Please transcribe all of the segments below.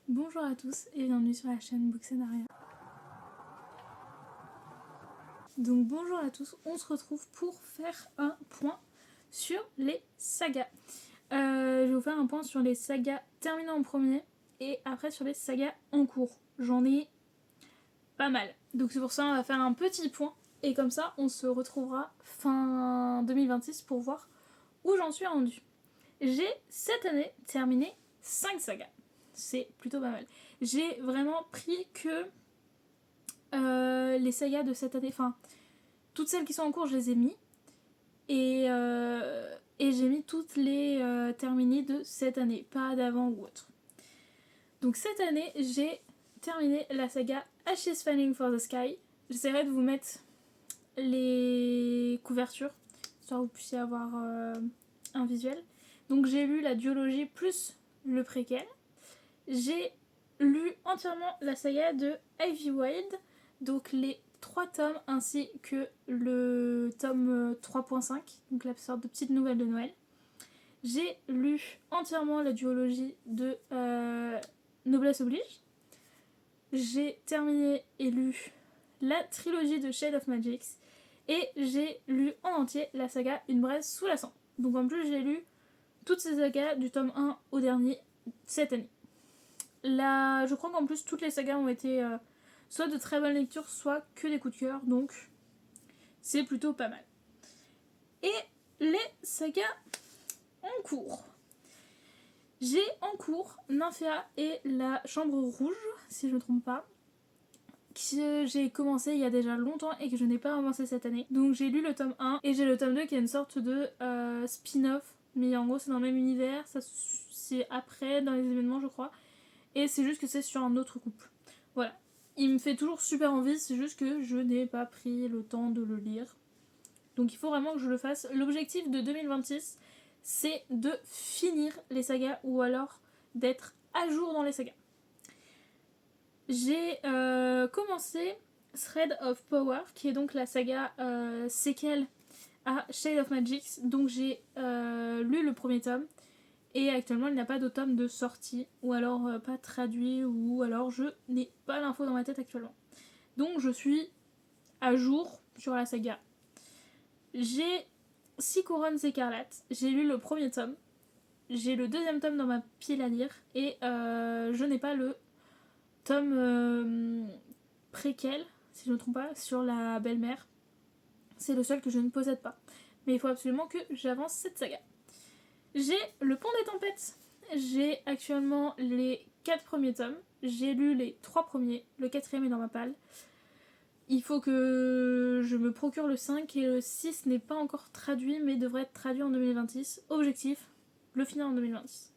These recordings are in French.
Bonjour à tous et bienvenue sur la chaîne Booksenaria. Donc bonjour à tous, on se retrouve pour faire un point sur les sagas. Je vais vous faire un point sur les sagas terminées en premier et après sur les sagas en cours. J'en ai pas mal. Donc c'est pour ça on va faire un petit point et comme ça on se retrouvera fin 2026 pour voir où j'en suis rendue. J'ai cette année terminé 5 sagas. C'est plutôt pas mal. J'ai vraiment pris que les sagas de cette année, enfin toutes celles qui sont en cours je les ai mis et j'ai mis toutes les terminées de cette année, pas d'avant ou autre. Donc cette année j'ai terminé la saga Ash is Falling for the Sky. J'essaierai de vous mettre les couvertures histoire que vous puissiez avoir un visuel. Donc j'ai lu la duologie plus le préquel. J'ai lu entièrement la saga de Ivy Wild, donc les 3 tomes ainsi que le tome 3.5, donc la sorte de petite nouvelle de Noël. J'ai lu entièrement la duologie de Noblesse Oblige. J'ai terminé et lu la trilogie de Shade of Magic. Et j'ai lu en entier la saga Une braise sous la cendre. Donc en plus j'ai lu toutes ces sagas du tome 1 au dernier cette année. Je crois qu'en plus toutes les sagas ont été soit de très bonnes lectures, soit que des coups de cœur, donc c'est plutôt pas mal. Et les sagas en cours. J'ai en cours Nymphéa et la Chambre Rouge, si je ne me trompe pas, que j'ai commencé il y a déjà longtemps et que je n'ai pas avancé cette année. Donc j'ai lu le tome 1 et j'ai le tome 2 qui est une sorte de spin-off, mais en gros c'est dans le même univers, c'est après dans les événements je crois, et c'est juste que c'est sur un autre couple. Voilà. Il me fait toujours super envie, c'est juste que je n'ai pas pris le temps de le lire. Donc il faut vraiment que je le fasse. L'objectif de 2026, c'est de finir les sagas ou alors d'être à jour dans les sagas. J'ai commencé Thread of Power, qui est donc la saga séquelle à Shade of Magic. Donc j'ai lu le premier tome. Et actuellement, il n'y a pas de tome de sortie, ou alors pas traduit, ou alors je n'ai pas l'info dans ma tête actuellement. Donc je suis à jour sur la saga. J'ai 6 couronnes écarlates, j'ai lu le premier tome, j'ai le deuxième tome dans ma pile à lire, et je n'ai pas le tome préquel, si je ne me trompe pas, sur la belle-mère. C'est le seul que je ne possède pas. Mais il faut absolument que j'avance cette saga. J'ai le Pont des Tempêtes. J'ai actuellement les 4 premiers tomes. J'ai lu les 3 premiers. Le 4ème est dans ma palle. Il faut que je me procure le 5 et le 6 n'est pas encore traduit mais devrait être traduit en 2026. Objectif, le finir en 2026.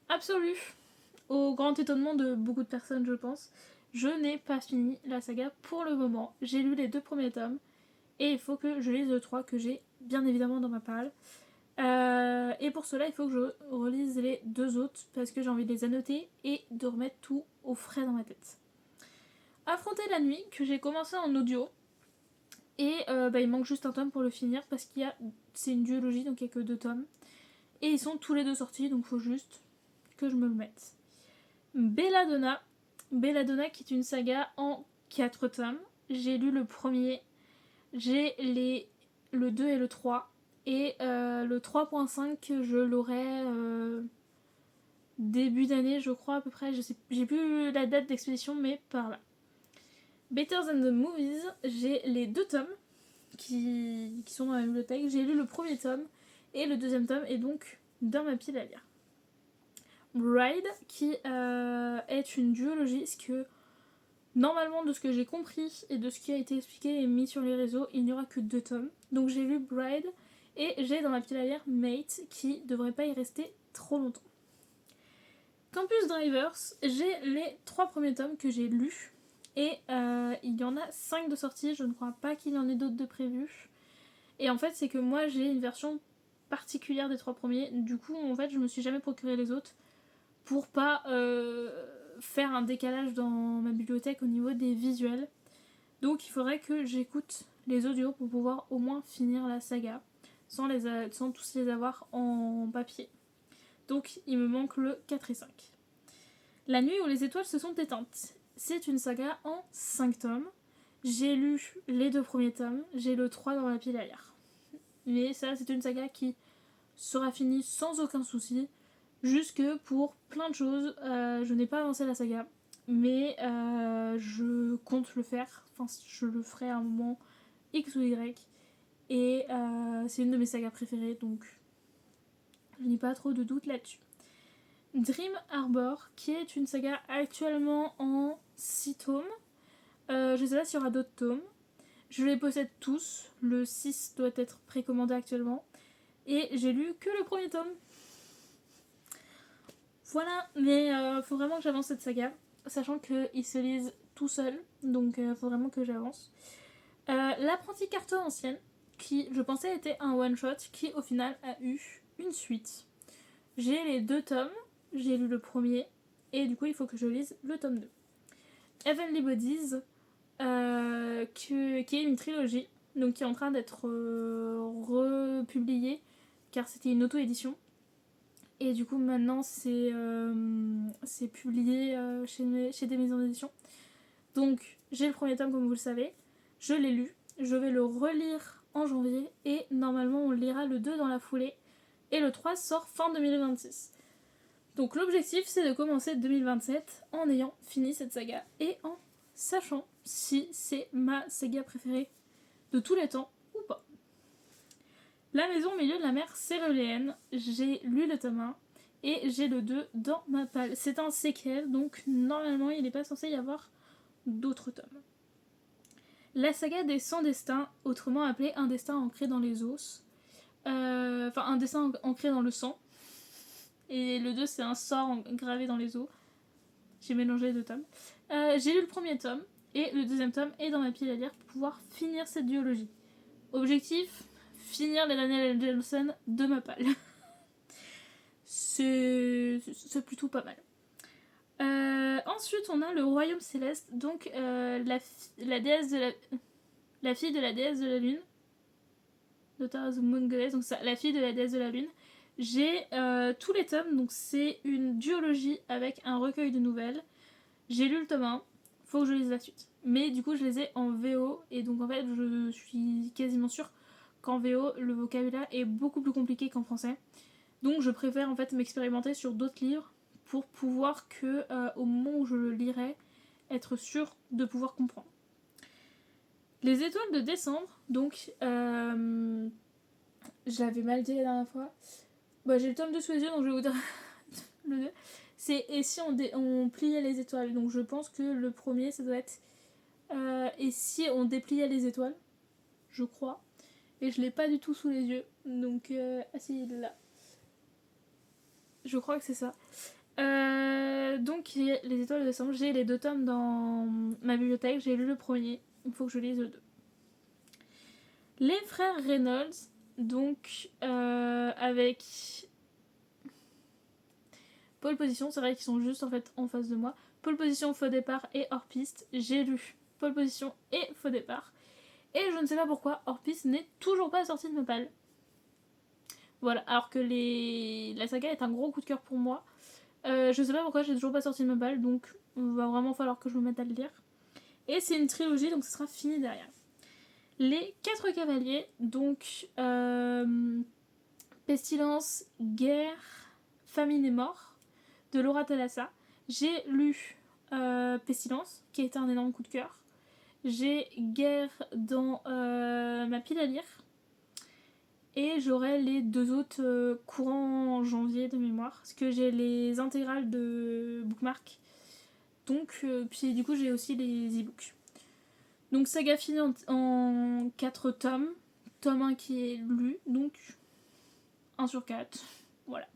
Absolu, au grand étonnement de beaucoup de personnes je pense, je n'ai pas fini la saga pour le moment. J'ai lu les 2 premiers tomes et il faut que je lise le 3 que j'ai bien évidemment dans ma palle. Et pour cela, il faut que je relise les 2 autres parce que j'ai envie de les annoter et de remettre tout au frais dans ma tête. Affronter la nuit, que j'ai commencé en audio. Et il manque juste un tome pour le finir parce c'est une duologie, donc il n'y a que 2 tomes. Et ils sont tous les 2 sortis, donc il faut juste que je me le mette. Belladonna. Belladonna qui est une saga en 4 tomes. J'ai lu le premier, j'ai le 2 et le 3. Et le 3.5, je l'aurai début d'année, je crois, à peu près. J'ai plus la date d'expédition, mais par là. Better Than the Movies, j'ai les 2 tomes qui sont dans la bibliothèque. J'ai lu le premier tome et le deuxième tome est donc dans ma pile à lire. Bride, qui est une duologie, ce que normalement, de ce que j'ai compris et de ce qui a été expliqué et mis sur les réseaux, il n'y aura que 2 tomes. Donc j'ai lu Bride et j'ai dans ma pile à lire Mate, qui devrait pas y rester trop longtemps. Campus Drivers, j'ai les 3 premiers tomes que j'ai lus. Et il y en a 5 de sortie, je ne crois pas qu'il y en ait d'autres de prévus. Et en fait, c'est que moi j'ai une version particulière des 3 premiers. Du coup, en fait, je me suis jamais procuré les autres pour pas faire un décalage dans ma bibliothèque au niveau des visuels. Donc il faudrait que j'écoute les audios pour pouvoir au moins finir la saga sans tous les avoir en papier. Donc il me manque le 4 et 5. La nuit où les étoiles se sont éteintes. C'est une saga en 5 tomes. J'ai lu les 2 premiers tomes, j'ai le 3 dans ma pile à lire. Mais ça, c'est une saga qui sera finie sans aucun souci. Juste que pour plein de choses, je n'ai pas avancé la saga. Mais je compte le faire. Enfin, je le ferai à un moment X ou Y. Et c'est une de mes sagas préférées, donc je n'ai pas trop de doute là-dessus. Dream Harbor, qui est une saga actuellement en 6 tomes. Je sais pas s'il y aura d'autres tomes. Je les possède tous. Le 6 doit être précommandé actuellement. Et j'ai lu que le premier tome. Voilà, mais faut vraiment que j'avance cette saga. Sachant qu'ils se lisent tout seuls. Donc faut vraiment que j'avance. L'apprenti carton ancienne, qui je pensais était un one-shot, qui au final a eu une suite. J'ai les 2 tomes. J'ai lu le premier. Et du coup, il faut que je lise le tome 2. Heavenly Bodies, qui est une trilogie, donc qui est en train d'être republiée, car c'était une auto-édition. Et du coup, maintenant, c'est publié chez des maisons d'édition. Donc, j'ai le premier tome, comme vous le savez. Je l'ai lu. Je vais le relire en janvier. Et normalement, on lira le 2 dans la foulée. Et le 3 sort fin 2026. Donc l'objectif, c'est de commencer 2027 en ayant fini cette saga et en sachant si c'est ma saga préférée de tous les temps ou pas. La maison au milieu de la mer céruléenne, j'ai lu le tome 1 et j'ai le 2 dans ma palle. C'est un séquel, donc normalement il n'est pas censé y avoir d'autres tomes. La saga des 100 destins, autrement appelée un destin ancré dans les os. Enfin, un destin ancré dans le sang. Et le 2, c'est un sort gravé dans les os. J'ai mélangé les 2 tomes. J'ai lu le premier tome. Et le deuxième tome est dans ma pile à lire pour pouvoir finir cette duologie. Objectif, finir les Daniel L. Jewelson de ma palle. c'est plutôt pas mal. Ensuite, on a le Royaume Céleste. Donc, la déesse de la fille de la déesse de la Lune. Daughter of the Moon Goddess. Donc, ça, la fille de la déesse de la Lune. J'ai tous les tomes, donc c'est une duologie avec un recueil de nouvelles. J'ai lu le tome 1, faut que je lise la suite. Mais du coup, je les ai en VO, et donc en fait, je suis quasiment sûre qu'en VO, le vocabulaire est beaucoup plus compliqué qu'en français. Donc je préfère en fait m'expérimenter sur d'autres livres pour pouvoir que, au moment où je le lirai, être sûre de pouvoir comprendre. Les étoiles de décembre, donc j'avais mal dit la dernière fois. Bah, j'ai le tome 2 sous les yeux, donc je vais vous dire le 2. C'est et si on pliait les étoiles. Donc je pense que le premier, ça doit être et si on dépliait les étoiles, je crois. Et je l'ai pas du tout sous les yeux. Donc, si, il est là. Je crois que c'est ça. Donc, les étoiles de décembre, j'ai les 2 tomes dans ma bibliothèque. J'ai lu le premier. Il faut que je lise le 2. Les frères Reynolds, donc avec Pole Position, c'est vrai qu'ils sont juste en fait en face de moi. Pole Position, Faux Départ et Hors Piste. J'ai lu Pole Position et Faux Départ. Et je ne sais pas pourquoi Hors Piste n'est toujours pas sorti de ma palle. Voilà, alors que la saga est un gros coup de cœur pour moi. Je sais pas pourquoi j'ai toujours pas sorti de ma palle, donc il va vraiment falloir que je me mette à le lire. Et c'est une trilogie, donc ce sera fini derrière. Les 4 cavaliers, donc Pestilence, Guerre, Famine et Mort, de Laura Thalassa. J'ai lu Pestilence, qui a été un énorme coup de cœur. J'ai Guerre dans ma pile à lire. Et j'aurai les 2 autres courant en janvier de mémoire. Parce que j'ai les intégrales de Bookmark. Donc, puis du coup, j'ai aussi les e-books. Donc, saga finie en 4 tomes. Tome 1 qui est lu, donc 1 sur 4. Voilà.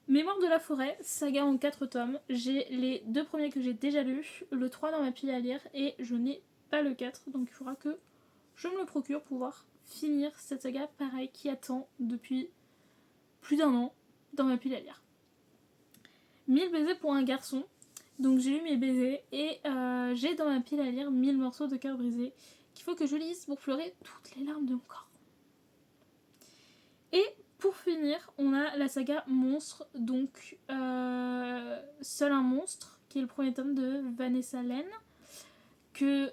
Mémoire de la forêt, saga en 4 tomes. J'ai les 2 premiers que j'ai déjà lus, le 3 dans ma pile à lire, et je n'ai pas le 4, donc il faudra que je me le procure pour pouvoir finir cette saga, pareil, qui attend depuis plus d'1 an dans ma pile à lire. 1000 baisers pour un garçon. Donc j'ai lu 1000 baisers et j'ai dans ma pile à lire 1000 morceaux de cœur brisé qu'il faut que je lise pour pleurer toutes les larmes de mon corps. Et pour finir, on a la saga Monstre, donc Seul un monstre, qui est le premier tome de Vanessa Len, que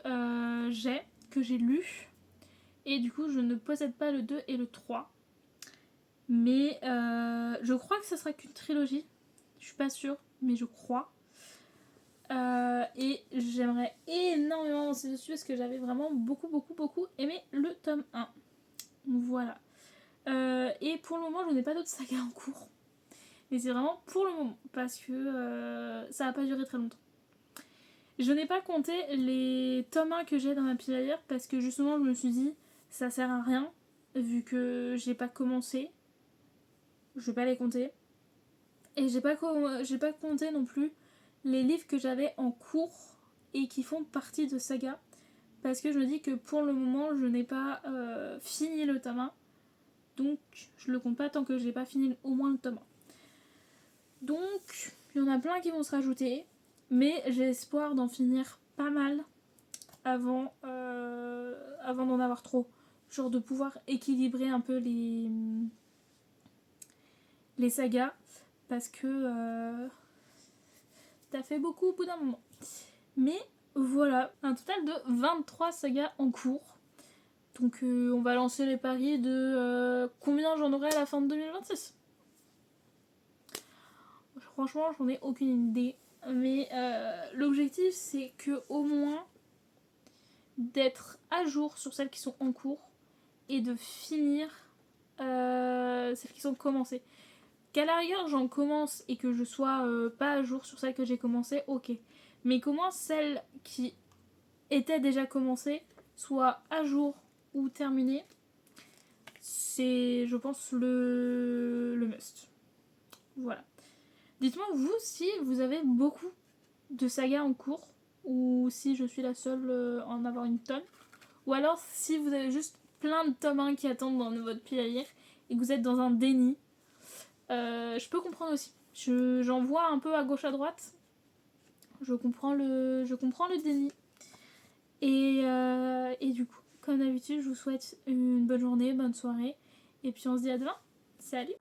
j'ai lu. Et du coup, je ne possède pas le 2 et le 3. Mais je crois que ça sera qu'une trilogie. Je suis pas sûre, mais je crois. Et j'aimerais énormément avancer dessus parce que j'avais vraiment beaucoup aimé le tome 1. Voilà. Et pour le moment, je n'ai pas d'autres sagas en cours. Mais c'est vraiment pour le moment parce que ça va pas durer très longtemps. Je n'ai pas compté les tomes 1 que j'ai dans ma pile parce que justement, je me suis dit, ça sert à rien vu que j'ai pas commencé. Je vais pas les compter. Et j'ai pas compté non plus les livres que j'avais en cours et qui font partie de saga. Parce que je me dis que pour le moment, je n'ai pas fini le tome 1. Donc, je le compte pas tant que j'ai pas fini au moins le tome 1. Donc, il y en a plein qui vont se rajouter. Mais j'ai espoir d'en finir pas mal avant d'en avoir trop. Genre de pouvoir équilibrer un peu les sagas. Parce que ça fait beaucoup au bout d'un moment. Mais voilà, un total de 23 sagas en cours. Donc on va lancer les paris de combien j'en aurai à la fin de 2026. Franchement, j'en ai aucune idée. Mais l'objectif, c'est que au moins d'être à jour sur celles qui sont en cours et de finir celles qui sont commencées. Qu'à la rigueur, j'en commence et que je sois pas à jour sur celles que j'ai commencées, ok. Mais comment celles qui étaient déjà commencées soient à jour ou terminées, c'est, je pense, le must. Voilà. Dites-moi, vous, si vous avez beaucoup de sagas en cours, ou si je suis la seule à en avoir une tonne, ou alors si vous avez juste plein de tomes 1 qui attendent dans votre pile à lire et que vous êtes dans un déni, je peux comprendre aussi. J'en vois un peu à gauche à droite. Je comprends le déni. Et du coup, comme d'habitude, je vous souhaite une bonne journée, bonne soirée. Et puis on se dit à demain. Salut!